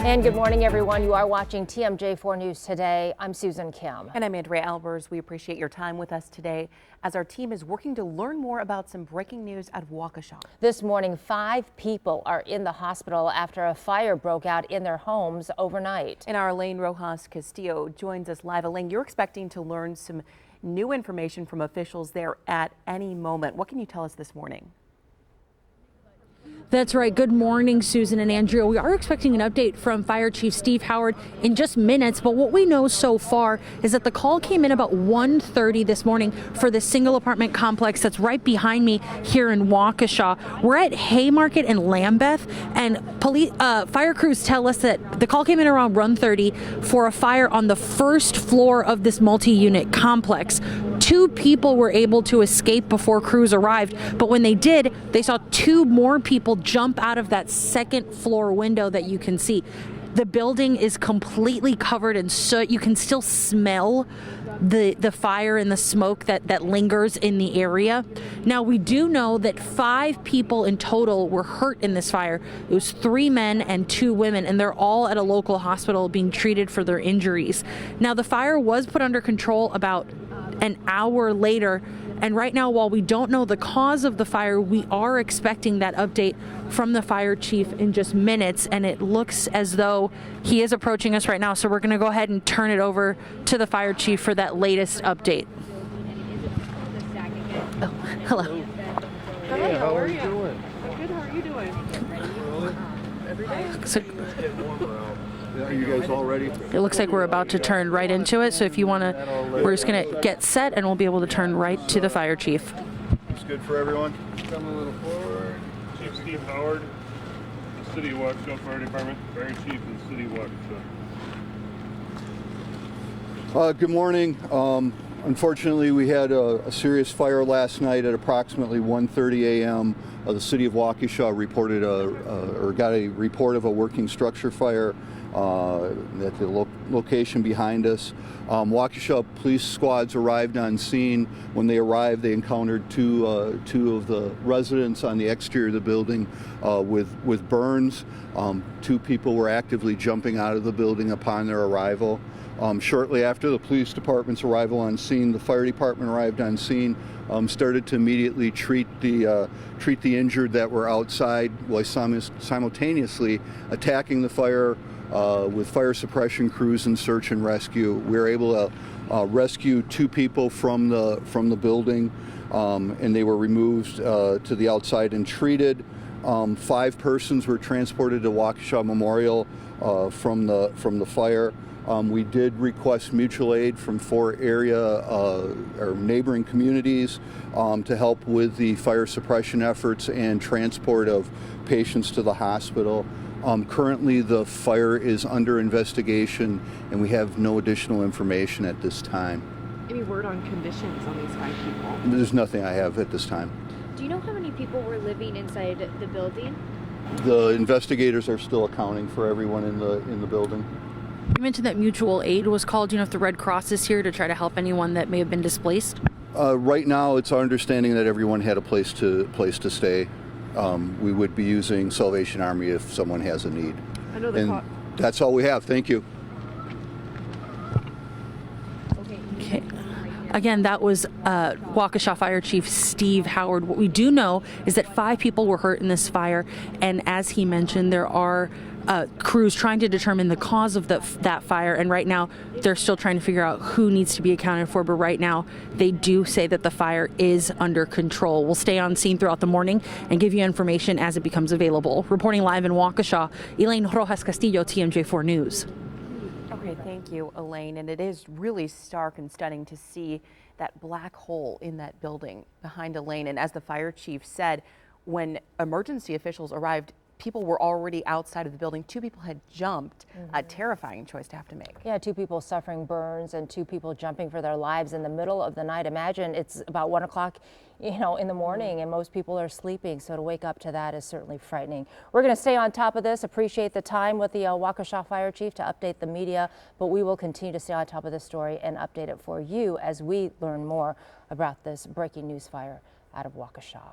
And good morning, everyone. You are watching TMJ4 News Today. I'm Susan Kim. And I'm Andrea Albers. We appreciate your time with us today as our team is working to learn more about some breaking news at Waukesha. This morning, 5 people are in the hospital after a fire broke out in their homes overnight. And our Elaine Rojas Castillo joins us live. Elaine, you're expecting to learn some new information from officials there at any moment. What can you tell us this morning? That's right. Good morning, Susan and Andrea. We are expecting an update from Fire Chief Steve Howard in just minutes, but what we know so far is that the call came in about 1:30 this morning for the single apartment complex that's right behind me here in Waukesha. We're at Haymarket and Lambeth, and fire crews tell us that the call came in around 1:30 for a fire on the first floor of this multi-unit complex. 2 people were able to escape before crews arrived, but when they did, they saw 2 more people jump out of that second floor window that you can see. The building is completely covered in soot. You can still smell the fire and the smoke that lingers in the area. Now, we do know that 5 people in total were hurt in this fire. It was 3 men and 2 women, and they're all at a local hospital being treated for their injuries. Now, the fire was put under control about an hour later, and right now, while we don't know the cause of the fire, we are expecting that update from the fire chief in just minutes, and it looks as though he is approaching us right now. So we're going to go ahead and turn it over to the fire chief for that latest update. Oh, hello. Hey, how are you doing? I'm good. How are you doing? Every day. Are you guys all ready? It looks like we're about to turn right into it. So if you want to, we're just going to get set and we'll be able to turn right to the fire chief. It's good for everyone. Come a little forward. Chief Steve Howard, City of Waukesha Fire Department, Fire Chief in the City of Waukesha. Good morning. Unfortunately, we had a serious fire last night at approximately 1:30 a.m. The City of Waukesha reported got a report of a working structure fire at the location behind us. Waukesha police squads arrived on scene. When they arrived, they encountered two of the residents on the exterior of the building with burns. 2 people were actively jumping out of the building upon their arrival. Shortly after the police department's arrival on scene, the fire department arrived on scene, started to immediately treat the injured that were outside while simultaneously attacking the fire with fire suppression crews and search and rescue. We were able to rescue 2 people from the building, and they were removed to the outside and treated. 5 persons were transported to Waukesha Memorial from the fire. We did request mutual aid from 4 area or neighboring communities to help with the fire suppression efforts and transport of patients to the hospital. Currently, the fire is under investigation, and we have no additional information at this time. Any word on conditions on these 5 people? There's nothing I have at this time. Do you know how many people were living inside the building? The investigators are still accounting for everyone in the building. You mentioned that mutual aid was called. Do you know if the Red Cross is here to try to help anyone that may have been displaced? Right now, it's our understanding that everyone had a place to stay. We would be using Salvation Army if someone has a need. I know and that's all we have. Thank you. Okay. Again, that was Waukesha Fire Chief Steve Howard. What we do know is that 5 people were hurt in this fire, and as he mentioned, there are crews trying to determine the cause of that fire, and right now they're still trying to figure out who needs to be accounted for, but right now they do say that the fire is under control. We'll stay on scene throughout the morning and give you information as it becomes available. Reporting live in Waukesha, Elaine Rojas Castillo, TMJ4 News. Okay, thank you, Elaine. And it is really stark and stunning to see that black hole in that building behind Elaine. And as the fire chief said, when emergency officials arrived, people were already outside of the building. 2 people had jumped. A terrifying choice to have to make. Yeah, 2 people suffering burns and 2 people jumping for their lives in the middle of the night. Imagine it's about 1 o'clock, in the morning, and most people are sleeping. So to wake up to that is certainly frightening. We're going to stay on top of this. Appreciate the time with the Waukesha Fire Chief to update the media, but we will continue to stay on top of this story and update it for you as we learn more about this breaking news fire out of Waukesha.